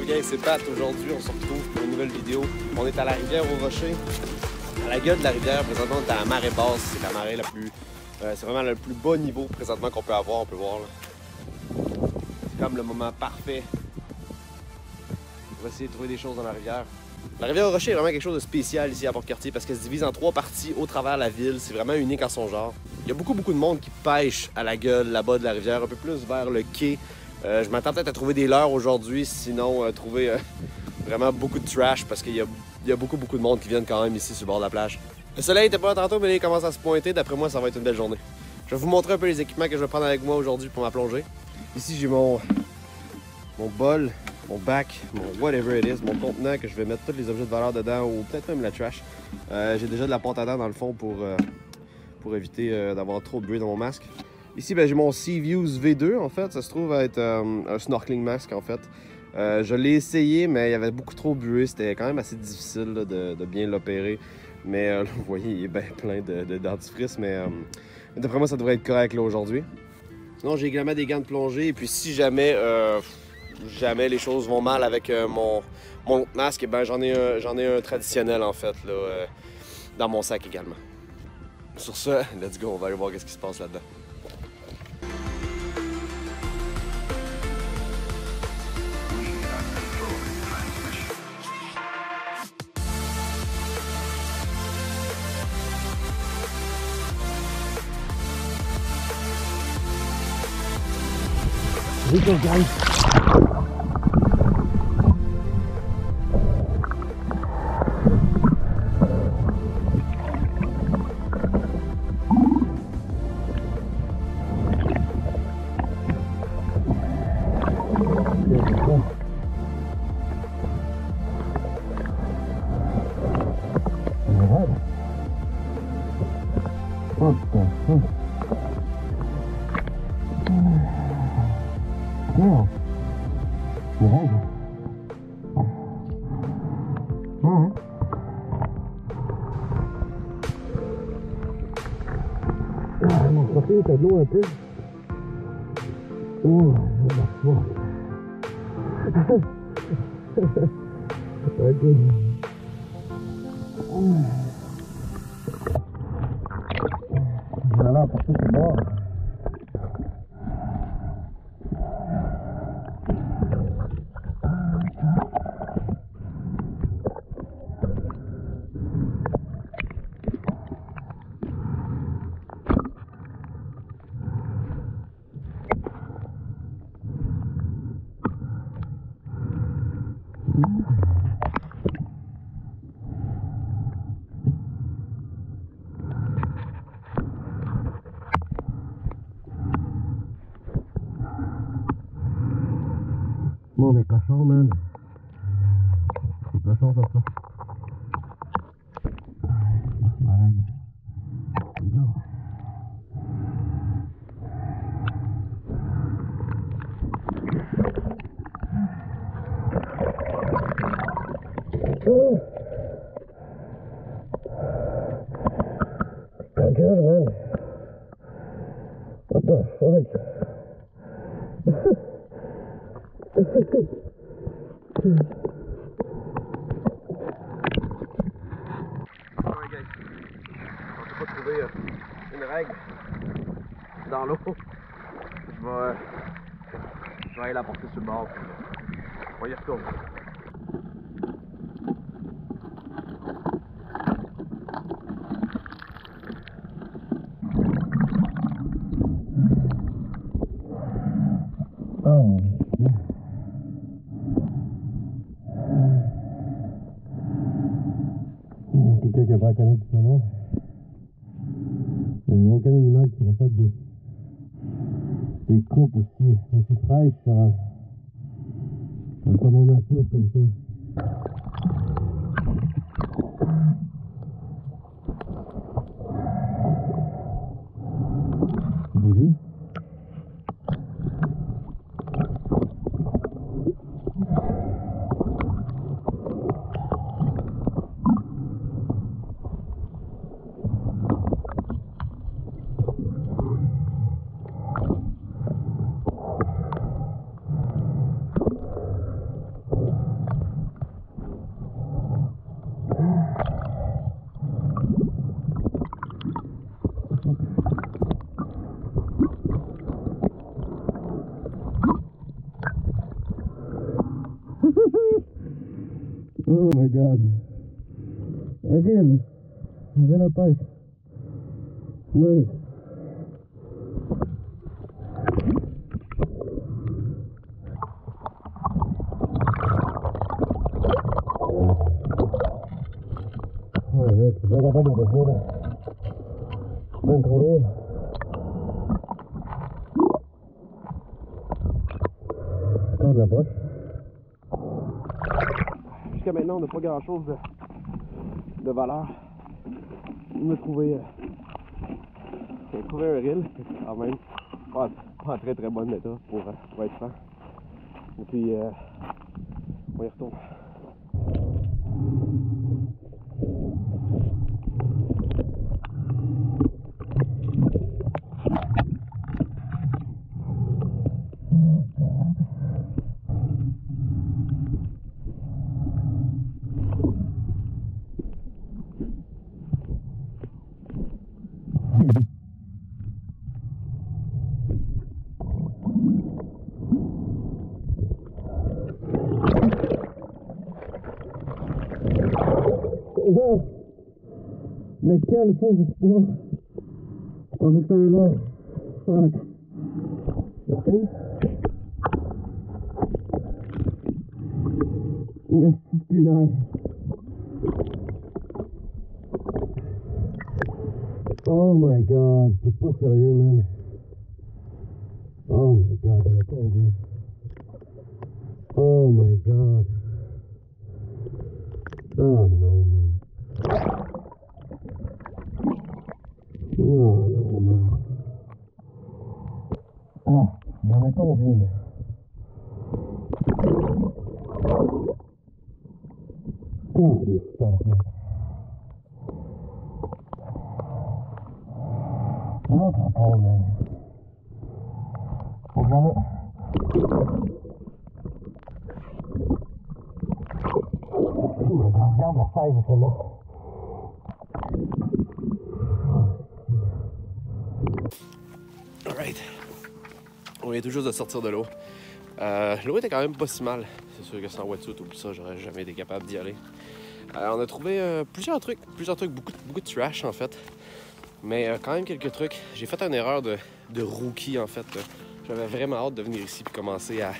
up gang, c'est Pat. Aujourd'hui, on se retrouve pour une nouvelle vidéo. On est à la rivière aux Rochers. À la gueule de la rivière, présentement, on est à la marée basse. C'est la marée la plus... c'est vraiment le plus bas niveau présentement qu'on peut avoir, on peut voir. C'est comme le moment parfait pour essayer de trouver des choses dans la rivière. La rivière aux Rochers est vraiment quelque chose de spécial ici à Port-Cartier parce qu'elle se divise en 3 parties au travers de la ville. C'est vraiment unique en son genre. Il y a beaucoup de monde qui pêche à la gueule là-bas de la rivière, un peu plus vers le quai. Je m'attends peut-être à trouver des leurres aujourd'hui, sinon trouver vraiment beaucoup de trash parce qu'il y a beaucoup de monde qui viennent quand même ici sur le bord de la plage. Le soleil était pas là tantôt, mais là, il commence à se pointer. D'après moi, ça va être une belle journée. Je vais vous montrer un peu les équipements que je vais prendre avec moi aujourd'hui pour ma plongée. Ici, j'ai mon bol, mon bac, mon whatever it is, mon contenant que je vais mettre tous les objets de valeur dedans ou peut-être même la trash. J'ai déjà de la pâte à dents dans le fond pour éviter d'avoir trop de bruit dans mon masque. Ici, j'ai mon Seaviews V2 en fait. Ça se trouve être un snorkeling mask en fait. Je l'ai essayé, mais il y avait beaucoup trop de bruit. C'était quand même assez difficile là, de bien l'opérer. Mais là, vous voyez, il est bien plein de dentifrice. Mais d'après moi, ça devrait être correct là aujourd'hui. Sinon, j'ai également des gants de plongée. Et puis, si jamais les choses vont mal avec mon masque, ben, j'en ai un traditionnel en fait là, dans mon sac également. Sur ce, let's go, on va aller voir ce qui se passe là-dedans. Let's go, guys. What the fuck? Yeah. Yeah. Alright. Mon profil est de l'eau un peu. Oh, what the fuck? Ok. Je vais aller apporter ce bord. Bon, mais cochon, man. C'est cochon, ça. Ma règle. Go. Oh. Not good, man. What the fuck? Alright guys, on peut pas trouver une règle dans l'eau. Je vais aller la porter sur le bord. On va y retourner. Oh. Quelqu'un qui a pas à connaître tout le monde. Il n'y a aucun animal qui va faire des coupes aussi fraîches sur un commande nature comme ça. Bougie. my god. Again. Again a pike. Nice. Alright, so I got back in the water. Went away. Dans la broche. Jusqu'à maintenant, on n'a pas grand chose de valeur. On a trouvé un reel, quand même. Pas en très très bon état pour être franc. Et puis, on y retourne. Mais quel faux espoir! On est là. Fuck. Ok? Merci, là. Oh my god, c'est pas sérieux, man. Oh my god, elle a pas oublié. Oh my god. Oh no, man. Oh no, man. Ah, il y en a pas oublié. Oh, this stuff, man. Oh, man. Regarde. Regarde la taille de celle-là. Alright. On vient tout juste de sortir de l'eau. L'eau était quand même pas si mal. C'est sûr que sans wetsuit ou ça, j'aurais jamais été capable d'y aller. On a trouvé plusieurs trucs, beaucoup de trash en fait. Mais quand même quelques trucs. J'ai fait une erreur de rookie en fait. J'avais vraiment hâte de venir ici et commencer à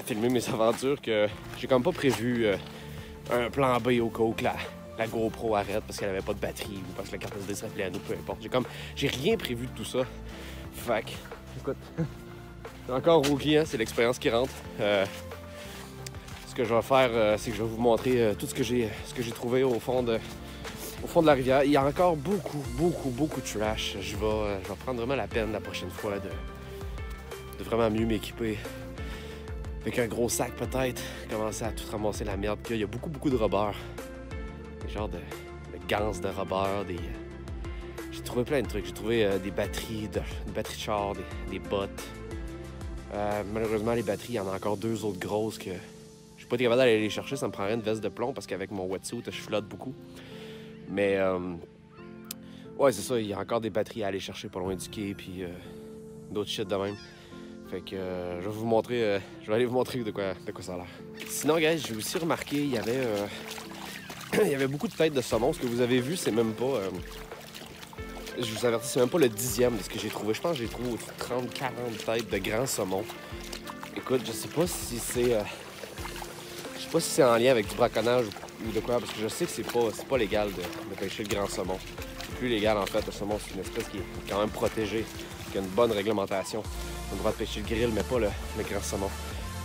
filmer mes aventures que j'ai comme pas prévu un plan B au cas où la GoPro arrête parce qu'elle avait pas de batterie ou parce que la carte SD serait pleine ou peu importe. J'ai rien prévu de tout ça. Fait que, écoute, c'est encore rookie, hein, c'est l'expérience qui rentre. Ce que je vais faire, c'est que je vais vous montrer tout ce que j'ai trouvé au fond de la rivière. Il y a encore beaucoup de trash. Je vais prendre vraiment la peine la prochaine fois de vraiment mieux m'équiper. Avec un gros sac peut-être, commencer à tout ramasser la merde qu'il y a. Il y a beaucoup de rubbers. Des genres de gants de rubbers, j'ai trouvé plein de trucs. J'ai trouvé des batteries de char, des bottes. Malheureusement, les batteries, il y en a encore 2 autres grosses que je suis pas capable d'aller les chercher. Ça me prendrait une veste de plomb parce qu'avec mon wetsuit, je flotte beaucoup. Mais, ouais, c'est ça. Il y a encore des batteries à aller chercher pas loin du quai, puis d'autres shit de même. Fait que je vais vous montrer, je vais aller vous montrer de quoi ça a l'air. Sinon, guys, j'ai aussi remarqué, il y avait beaucoup de têtes de saumon. Ce que vous avez vu, c'est même pas... je vous avertis, c'est même pas le 10e de ce que j'ai trouvé. Je pense que j'ai trouvé 30-40 têtes de grands saumons. Écoute, je sais pas si c'est... je sais pas si c'est en lien avec du braconnage ou de quoi, parce que je sais que c'est pas légal de pêcher le grand saumon. C'est plus légal, en fait. Le saumon, c'est une espèce qui est quand même protégée, qui a une bonne réglementation. On a le droit de pêcher le grill, mais pas le grand saumon.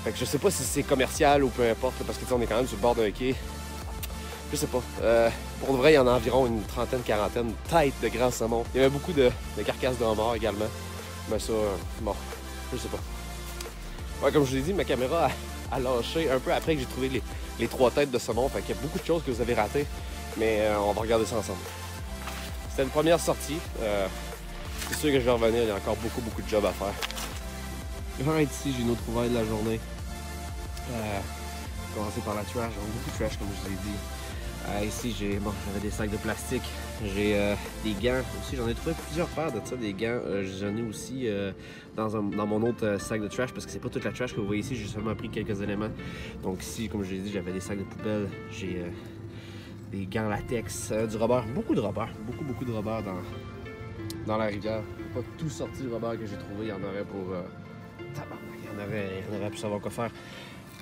Fait que je sais pas si c'est commercial ou peu importe, parce que on est quand même sur le bord d'un quai. Je sais pas. Pour de vrai, il y en a environ une trentaine, quarantaine de têtes de grands saumons. Il y avait beaucoup de carcasses de homards également. Mais ça, bon, je sais pas. Ouais, comme je vous l'ai dit, ma caméra a lâché un peu après que j'ai trouvé les 3 têtes de saumon. Fait qu'il y a beaucoup de choses que vous avez ratées. Mais on va regarder ça ensemble. C'était une première sortie. C'est sûr que je vais revenir, il y a encore beaucoup de job à faire. Je vais être ici, j'ai une autre trouvaille de la journée. Commencer par la trash, donc beaucoup de trash comme je vous ai dit. Ici, j'avais des sacs de plastique. J'ai des gants aussi. J'en ai trouvé plusieurs paires de ça, des gants. J'en ai aussi dans mon autre sac de trash parce que c'est pas toute la trash que vous voyez ici. J'ai seulement pris quelques éléments. Donc ici, comme je l'ai dit, j'avais des sacs de poubelle. J'ai des gants latex, du rubber. Beaucoup de rubber. Beaucoup de rubber dans la rivière. Pas tout sorti du rubber que j'ai trouvé. Il y en aurait pour... tabarnak, il y en aurait pu savoir quoi faire.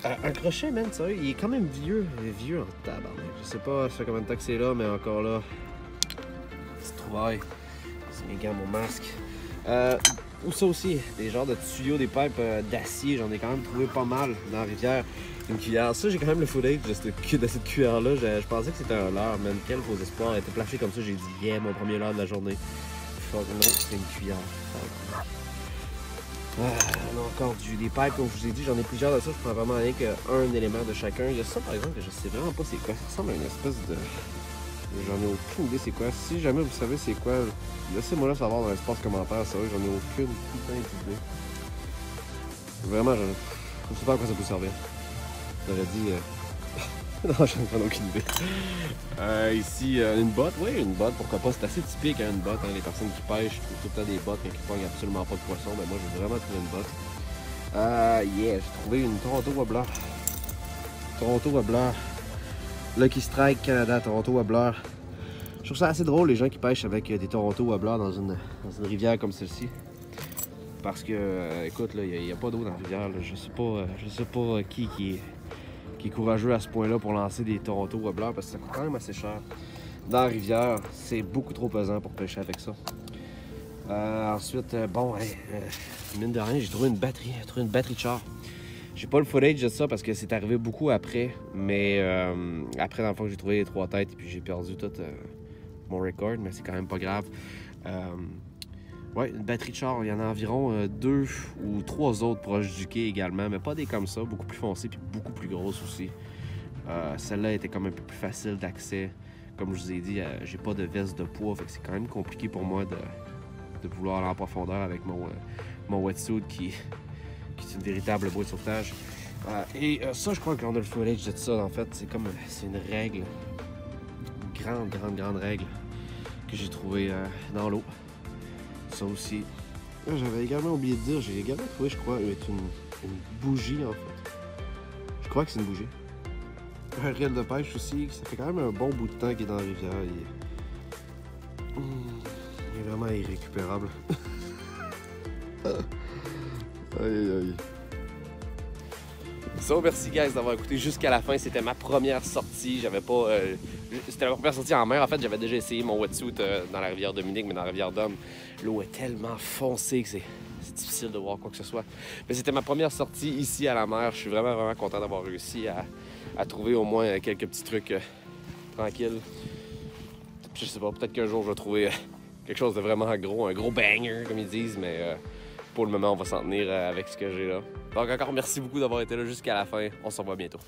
Un crochet, man, sérieux, il est quand même vieux en tabarnak. Je sais pas, ça fait combien de temps que c'est là, mais encore là, petite trouvaille. C'est mes gants, mon masque. Ou ça aussi, des genres de tuyaux, des pipes d'acier, j'en ai quand même trouvé pas mal dans la rivière. Une cuillère, ça j'ai quand même le footage de cette cuillère-là. Je pensais que c'était un leurre, man, quel faux espoir. Elle était flashée comme ça, j'ai dit, yeah, mon premier leurre de la journée. Fuck non, c'est une cuillère. On a encore des pipes, comme je vous ai dit, j'en ai plusieurs de ça, je prends vraiment rien qu'un élément de chacun. Il y a ça par exemple que je sais vraiment pas c'est quoi, ça ressemble à une espèce de... J'en ai aucune idée c'est quoi. Si jamais vous savez c'est quoi, laissez-moi là savoir dans l'espace commentaire, ça, j'en ai aucune putain d'idée. Vraiment, je sais pas à quoi ça peut servir. J'aurais dit... non, j'en ai aucune idée. Ici, une botte, oui, une botte, pourquoi pas, c'est assez typique, hein, une botte, hein, les personnes qui pêchent trouvent tout le temps des bottes quand ils pognent absolument pas de poisson, mais moi j'ai vraiment trouvé une botte. Yeah, j'ai trouvé une Toronto Wobbler. Toronto Wobbler. Lucky Strike Canada, Toronto Wobbler. Je trouve ça assez drôle, les gens qui pêchent avec des Toronto Wobbler dans une rivière comme celle-ci. Parce que, écoute, là, il n'y a pas d'eau dans la rivière, là. Je sais pas qui est courageux à ce point-là pour lancer des Toronto Wobbler parce que ça coûte quand même assez cher. Dans la rivière, c'est beaucoup trop pesant pour pêcher avec ça. Ensuite, bon, mine de rien, j'ai trouvé une batterie de char. J'ai pas le footage de ça parce que c'est arrivé beaucoup après, mais après, dans le fond, j'ai trouvé les 3 têtes et puis j'ai perdu tout mon record, mais c'est quand même pas grave. Ouais, une batterie de char, il y en a environ 2 ou 3 autres proches du quai également, mais pas des comme ça, beaucoup plus foncées puis beaucoup plus grosses aussi. Celle-là était comme un peu plus facile d'accès. Comme je vous ai dit, j'ai pas de veste de poids, fait que c'est quand même compliqué pour moi de vouloir aller en profondeur avec mon wetsuit qui est une véritable bouée de sauvetage. Ça, je crois qu'on a le footage de ça, en fait, c'est une règle, une grande règle que j'ai trouvée dans l'eau. Ça aussi. J'avais également oublié de dire, j'ai également trouvé, je crois, une bougie, en fait. Je crois que c'est une bougie. Un reel de pêche aussi, ça fait quand même un bon bout de temps qu'il est dans la rivière. Il est vraiment irrécupérable. Aïe. So, merci guys d'avoir écouté jusqu'à la fin. C'était ma première sortie. C'était ma première sortie en mer. En fait, j'avais déjà essayé mon wetsuit dans la rivière Dominique, mais dans la rivière Dom, l'eau est tellement foncée que c'est difficile de voir quoi que ce soit. Mais c'était ma première sortie ici à la mer. Je suis vraiment content d'avoir réussi à trouver au moins quelques petits trucs tranquilles. Je sais pas, peut-être qu'un jour je vais trouver quelque chose de vraiment gros, un gros banger comme ils disent, mais pour le moment on va s'en tenir avec ce que j'ai là. Donc encore merci beaucoup d'avoir été là jusqu'à la fin. On se revoit bientôt.